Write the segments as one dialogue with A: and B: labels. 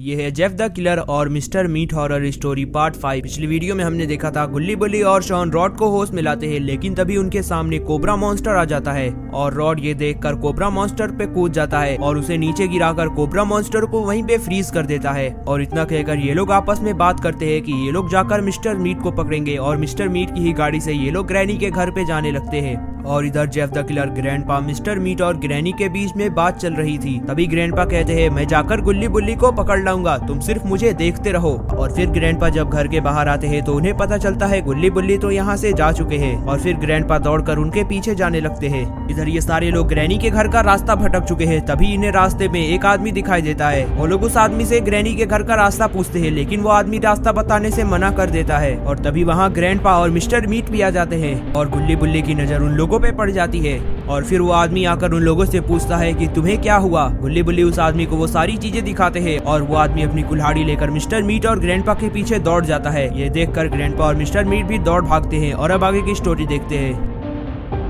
A: ये है Jeff the killer और mister Meat horror story part 5। पिछली वीडियो में हमने देखा था गुल्ली बुल्ली और शॉन रॉड को होश में लाते हैं, लेकिन तभी उनके सामने कोबरा मॉन्स्टर आ जाता है और रॉड ये देखकर कोबरा मॉन्स्टर पे कूद जाता है और उसे नीचे गिराकर कोबरा मॉन्स्टर को वहीं पे फ्रीज कर देता है। और इतना कहकर ये लोग आपस में बात करते हैं कि ये लोग जाकर मिस्टर मीट को पकड़ेंगे और मिस्टर मीट की ही गाड़ी से ये लोग ग्रैनी के घर पे जाने लगते हैं। और इधर Jeff the killer grandpa mister Meat और ग्रैनी के बीच में बात चल रही थी। तभी ग्रैंडपा कहते हैं मैं जाकर गुल्ली बुल्ली को पकड़ लाऊंगा, तुम सिर्फ मुझे देखते रहो। और फिर ग्रैंडपा जब घर के बाहर आते हैं तो उन्हें पता चलता है गुल्ली बुल्ली तो यहाँ से जा चुके हैं। और फिर ग्रैंडपा दौड़कर उनके पीछे जाने लगते हैं। इधर ये सारे लोग ग्रैनी के घर का रास्ता भटक चुके हैं। तभी इन्हें रास्ते में एक आदमी दिखाई देता है। वो लोग उस आदमी से ग्रैनी के घर का रास्ता पूछते हैं, लेकिन वो आदमी रास्ता बताने से मना कर देता है। और तभी वहाँ ग्रैंडपा और मिस्टर मीट भी आ जाते हैं और गुल्ली बुल्ली की नजर उन लोगों पे पड़ जाती है। और फिर वो आदमी आकर उन लोगों से पूछता है कि तुम्हें क्या हुआ। गुल्ली बुल्ली उस आदमी को वो सारी चीजें दिखाते हैं और वो आदमी अपनी कुल्हाड़ी लेकर मिस्टर मीट और ग्रैंडपा के पीछे दौड़ जाता है। ये देखकर ग्रैंडपा और मिस्टर मीट भी दौड़ भागते हैं और अब आगे की स्टोरी देखते हैं।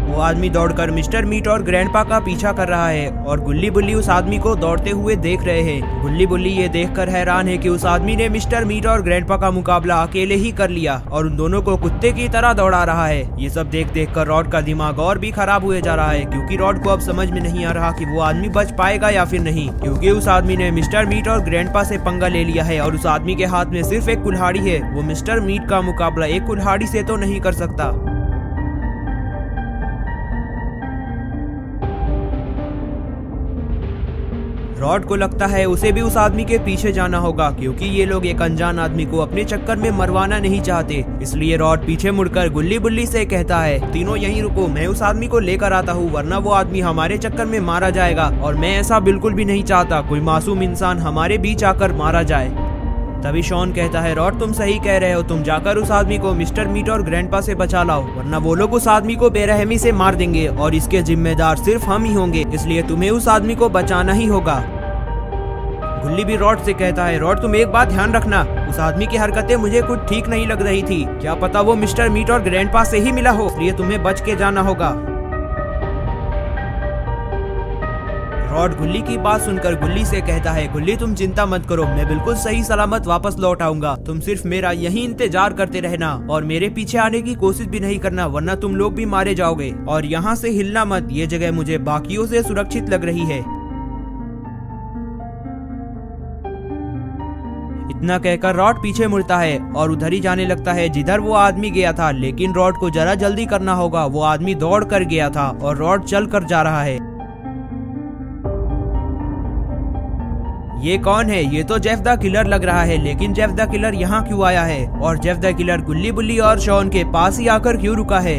A: वो आदमी दौड़कर मिस्टर मीट और ग्रैंडपा का पीछा कर रहा है और गुल्ली बुल्ली उस आदमी को दौड़ते हुए देख रहे हैं। गुल्ली बुल्ली ये देखकर हैरान है कि उस आदमी ने मिस्टर मीट और ग्रैंडपा का मुकाबला अकेले ही कर लिया और उन दोनों को कुत्ते की तरह दौड़ा रहा है। ये सब देख देख कर रॉड का दिमाग और भी खराब हुए जा रहा है, क्योंकि रॉड को अब समझ में नहीं आ रहा कि वो आदमी बच पाएगा या फिर नहीं, क्योंकि उस आदमी ने मिस्टर मीट और ग्रैंडपा से पंगा ले लिया है और उस आदमी के हाथ में सिर्फ एक कुल्हाड़ी है। वो मिस्टर मीट का मुकाबला एक कुल्हाड़ी से तो नहीं कर सकता। रॉड को लगता है उसे भी उस आदमी के पीछे जाना होगा, क्योंकि ये लोग एक अनजान आदमी को अपने चक्कर में मरवाना नहीं चाहते। इसलिए रॉड पीछे मुड़कर गुल्ली बुल्ली से कहता है तीनों यहीं रुको, मैं उस आदमी को लेकर आता हूँ, वरना वो आदमी हमारे चक्कर में मारा जाएगा और मैं ऐसा बिल्कुल भी नहीं चाहता कोई मासूम इंसान हमारे बीच आकर मारा जाए। तभी शॉन कहता है रॉड तुम सही कह रहे हो, तुम जाकर उस आदमी को मिस्टर मीट और ग्रैंडपा से बचा लाओ, वरना वो लोग उस आदमी को बेरहमी से मार देंगे और इसके जिम्मेदार सिर्फ हम ही होंगे, इसलिए तुम्हें उस आदमी को बचाना ही होगा। गुल्ली भी रॉड से कहता है रॉड तुम एक बात ध्यान रखना, उस आदमी की हरकतें मुझे कुछ ठीक नहीं लग रही थी, क्या पता वो मिस्टर मीट और ग्रैंडपा से ही मिला हो, इसलिए तुम्हें बच के जाना होगा। रॉड गुल्ली की बात सुनकर गुल्ली से कहता है गुल्ली तुम चिंता मत करो, मैं बिल्कुल सही सलामत वापस लौट आऊंगा, तुम सिर्फ मेरा यही इंतजार करते रहना और मेरे पीछे आने की कोशिश भी नहीं करना, वरना तुम लोग भी मारे जाओगे। और यहाँ से हिलना मत, ये जगह मुझे बाकियों से सुरक्षित लग रही है। इतना कहकर रॉड पीछे मुड़ता है और उधर ही जाने लगता है जिधर वो आदमी गया था, लेकिन रॉड को जरा जल्दी करना होगा, वो आदमी दौड़ कर गया था और रॉड चल कर जा रहा है। ये कौन है? ये तो जेफ द किलर लग रहा है, लेकिन जेफ द किलर यहाँ क्यों आया है और जेफ द किलर गुल्ली बुल्ली और शॉन के पास ही आकर क्यों रुका है?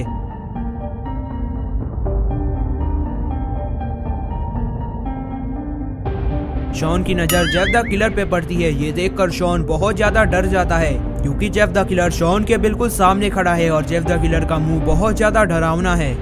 A: शॉन की नजर जेफ द किलर पे पड़ती है। ये देखकर शॉन बहुत ज्यादा डर जाता है, क्योंकि जेफ द किलर शॉन के बिल्कुल सामने खड़ा है और जेफ द किलर का मुंह बहुत ज्यादा डरावना है।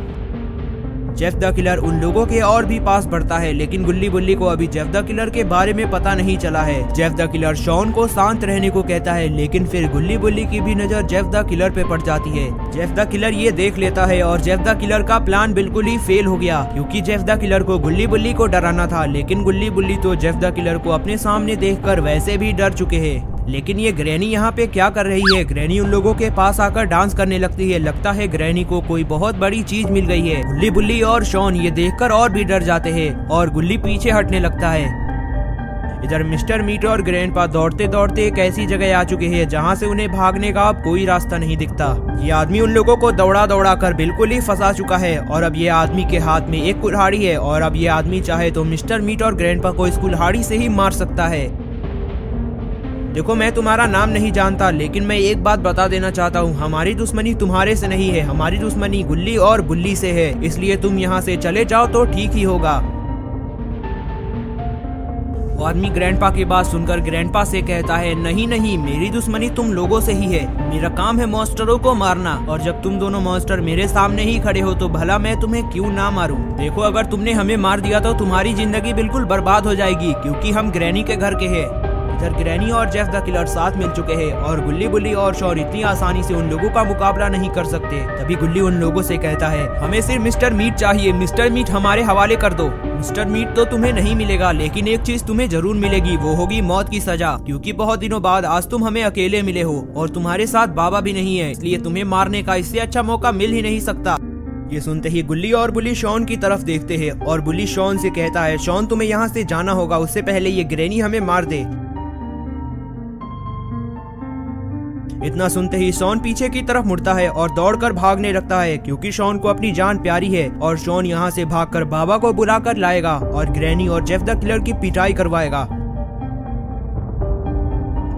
A: जेफ द किलर उन लोगों के और भी पास बढ़ता है, लेकिन गुल्ली बुल्ली को अभी जेफ द किलर के बारे में पता नहीं चला है। जेफ द किलर शॉन को शांत रहने को कहता है, लेकिन फिर गुल्ली बुल्ली की भी नजर जेफ द किलर पे पड़ जाती है। जेफ द किलर ये देख लेता है और जेफ द किलर का प्लान बिल्कुल ही फेल हो गया, क्योंकि जेफ द किलर को गुल्ली बुल्ली को डराना था, लेकिन गुल्ली बुल्ली तो जेफ द किलर को अपने सामने देखकर वैसे भी डर चुके हैं। लेकिन ये ग्रैनी यहाँ पे क्या कर रही है? ग्रैनी उन लोगों के पास आकर डांस करने लगती है। लगता है ग्रैनी को कोई बहुत बड़ी चीज मिल गई है। गुल्ली बुल्ली और शॉन ये देखकर और भी डर जाते हैं और गुल्ली पीछे हटने लगता है। इधर मिस्टर मीट और ग्रैंडपा दौड़ते दौड़ते एक ऐसी जगह आ चुके हैं जहाँ से उन्हें भागने का अब कोई रास्ता नहीं दिखता। ये आदमी उन लोगों को दौड़ा दौड़ा कर बिल्कुल ही फंसा चुका है और अब ये आदमी के हाथ में एक कुल्हाड़ी है और अब ये आदमी चाहे तो मिस्टर मीट और ग्रैंडपा को इस कुल्हाड़ी से ही मार सकता है। देखो मैं तुम्हारा नाम नहीं जानता, लेकिन मैं एक बात बता देना चाहता हूँ, हमारी दुश्मनी तुम्हारे से नहीं है, हमारी दुश्मनी गुल्ली और बुल्ली से है, इसलिए तुम यहाँ से चले जाओ तो ठीक ही होगा। वो आदमी ग्रैंडपा की बात सुनकर ग्रैंडपा से कहता है नहीं नहीं, मेरी दुश्मनी तुम लोगों से ही है, मेरा काम है मॉन्स्टरों को मारना, और जब तुम दोनों मॉन्स्टर मेरे सामने ही खड़े हो तो भला मैं तुम्हें क्यों ना मारूं। देखो अगर तुमने हमें मार दिया तो तुम्हारी जिंदगी बिल्कुल बर्बाद हो जाएगी, क्योंकि हम ग्रैनी के घर के हैं। इधर ग्रैनी और जेफ द किलर साथ मिल चुके हैं और गुल्ली बुल्ली और शॉन इतनी आसानी से उन लोगों का मुकाबला नहीं कर सकते। तभी गुल्ली उन लोगों से कहता है, हमें सिर्फ मिस्टर मीट चाहिए, मिस्टर मीट हमारे हवाले कर दो। मिस्टर मीट तो तुम्हें नहीं मिलेगा, लेकिन एक चीज तुम्हें जरूर मिलेगी, वो होगी मौत की सजा, क्योंकि बहुत दिनों बाद आज तुम हमें अकेले मिले हो और तुम्हारे साथ बाबा भी नहीं है, इसलिए तुम्हें मारने का इससे अच्छा मौका मिल ही नहीं सकता। ये सुनते ही गुल्ली और बुल्ली शॉन की तरफ देखते हैं और बुल्ली शॉन से कहता है, शॉन तुम्हें यहाँ से जाना होगा, उससे पहले ये ग्रैनी हमें मार दे। इतना सुनते ही शॉन पीछे की तरफ मुड़ता है और दौड़कर भागने लगता है, क्योंकि शॉन को अपनी जान प्यारी है और शॉन यहाँ से भागकर बाबा को बुलाकर लाएगा और ग्रैनी और जेफ द किलर की पिटाई करवाएगा।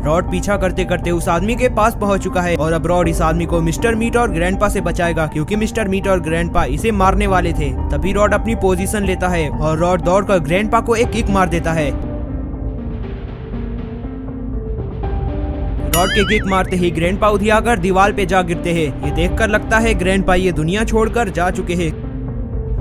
A: रॉड पीछा करते करते उस आदमी के पास पहुंच चुका है और अब रॉड इस आदमी को मिस्टर मीट और ग्रैंडपा से बचाएगा, क्योंकि मिस्टर मीट और ग्रैंडपा इसे मारने वाले थे। तभी रॉड अपनी पोजीशन लेता है और रॉड दौड़कर ग्रैंडपा को एक किक मार देता है। रॉड के किक मारते ही ग्रैंडपा उधियाकर दीवार पे जा गिरते हैं। ये देखकर लगता है ग्रैंडपा ये दुनिया छोड़कर जा चुके हैं।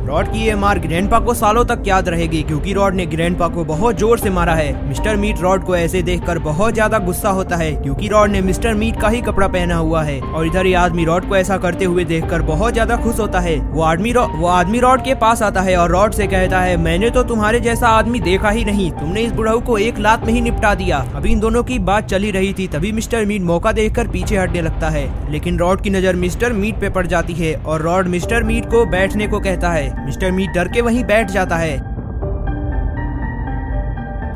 A: रॉड की ये मार ग्रैंडपा को सालों तक याद रहेगी, क्योंकि रॉड ने ग्रैंडपा को बहुत जोर से मारा है। मिस्टर मीट रॉड को ऐसे देखकर बहुत ज्यादा गुस्सा होता है, क्योंकि रॉड ने मिस्टर मीट का ही कपड़ा पहना हुआ है और इधर ये आदमी रॉड को ऐसा करते हुए देखकर बहुत ज्यादा खुश होता है। वो आदमी रॉड के पास आता है और रॉड से कहता है, मैंने तो तुम्हारे जैसा आदमी देखा ही नहीं, तुमने इस बुढ़ऊ को एक लात में ही निपटा दिया। अभी इन दोनों की बात चली रही थी, तभी मिस्टर मीट मौका देखकर पीछे हटने लगता है, लेकिन रॉड की नजर मिस्टर मीट पे पड़ जाती है और रॉड मिस्टर मीट को बैठने को कहता है। मिस्टर मीट डर के वहीं बैठ जाता है।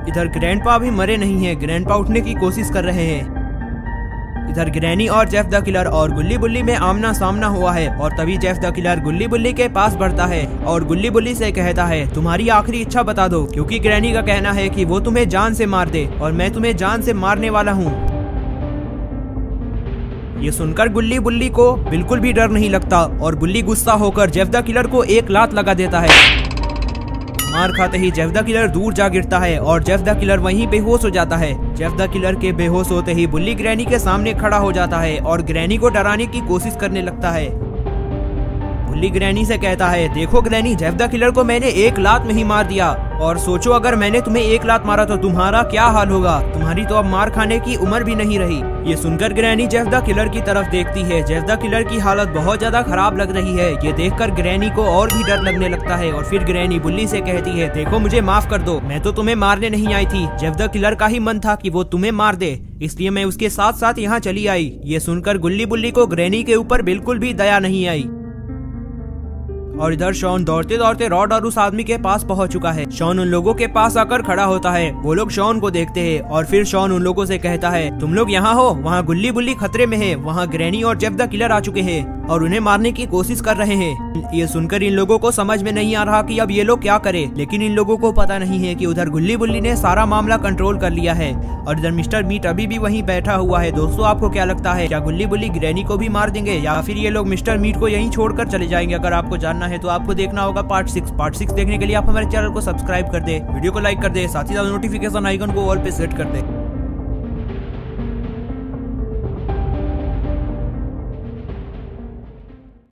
A: इधर ग्रैंडपा भी मरे नहीं है, ग्रैंडपा उठने की कोशिश कर रहे हैं। इधर ग्रैनी और जेफ द किलर और गुल्ली बुल्ली में आमना सामना हुआ है और तभी जेफ द किलर गुल्ली बुल्ली के पास बढ़ता है और गुल्ली बुल्ली से कहता है, तुम्हारी आखिरी इच्छा बता दो, क्योंकि ग्रैनी का कहना है कि वो तुम्हें जान से मार दे और मैं तुम्हें जान से मारने वाला हूँ। ये सुनकर गुल्ली बुल्ली को बिल्कुल भी डर नहीं लगता और बुल्ली गुस्सा होकर जेफ द किलर को एक लात लगा देता है। मार खाते ही जेफ द किलर दूर जा गिरता है और जेफ द किलर वहीं बेहोश हो जाता है। जेफ द किलर के बेहोश होते ही बुल्ली ग्रैनी के सामने खड़ा हो जाता है और ग्रैनी को डराने की कोशिश करने लगता है। बुल्ली ग्रैनी से कहता है, देखो ग्रैनी, जेफ द किलर को मैंने एक लात में ही मार दिया और सोचो अगर मैंने तुम्हें एक लात मारा तो तुम्हारा क्या हाल होगा, तुम्हारी तो अब मार खाने की उम्र भी नहीं रही। ये सुनकर ग्रैनी जेफ द किलर की तरफ देखती है। जेफ द किलर की हालत बहुत ज्यादा खराब लग रही है। ये देखकर ग्रैनी को और भी डर लगने लगता है और फिर ग्रैनी बुल्ली से कहती है, देखो मुझे माफ कर दो, मैं तो तुम्हें मारने नहीं आई थी, जेफ द किलर का ही मन था कि वो तुम्हें मार दे, इसलिए मैं उसके साथ साथ यहाँ चली आई। ये सुनकर गुल्ली बुल्ली को ग्रैनी के ऊपर बिल्कुल भी दया नहीं आई। और इधर शॉन दौड़ते दौड़ते रॉड और उस आदमी के पास पहुंच चुका है। शॉन उन लोगों के पास आकर खड़ा होता है। वो लोग शॉन को देखते हैं और फिर शॉन उन लोगों से कहता है, तुम लोग यहाँ हो, वहाँ गुल्ली बुल्ली खतरे में है, वहाँ ग्रैनी और जेफ द किलर आ चुके हैं और उन्हें मारने की कोशिश कर रहे हैं। ये सुनकर इन लोगों को समझ में नहीं आ रहा कि अब ये लोग क्या करें, लेकिन इन लोगों को पता नहीं है कि उधर गुल्ली बुल्ली ने सारा मामला कंट्रोल कर लिया है और इधर मिस्टर मीट अभी भी वहीं बैठा हुआ है। दोस्तों, आपको क्या लगता है, क्या गुल्ली बुल्ली ग्रैनी को भी मार देंगे या फिर ये लोग मिस्टर मीट को यहीं छोड़कर चले जाएंगे? अगर आपको जानना है तो आपको देखना होगा पार्ट 6 देखने के लिए आप हमारे चैनल को सब्सक्राइब कर दे, वीडियो को लाइक कर दे, साथ ही साथ नोटिफिकेशन आइकन को ऑल पे सेट कर दे।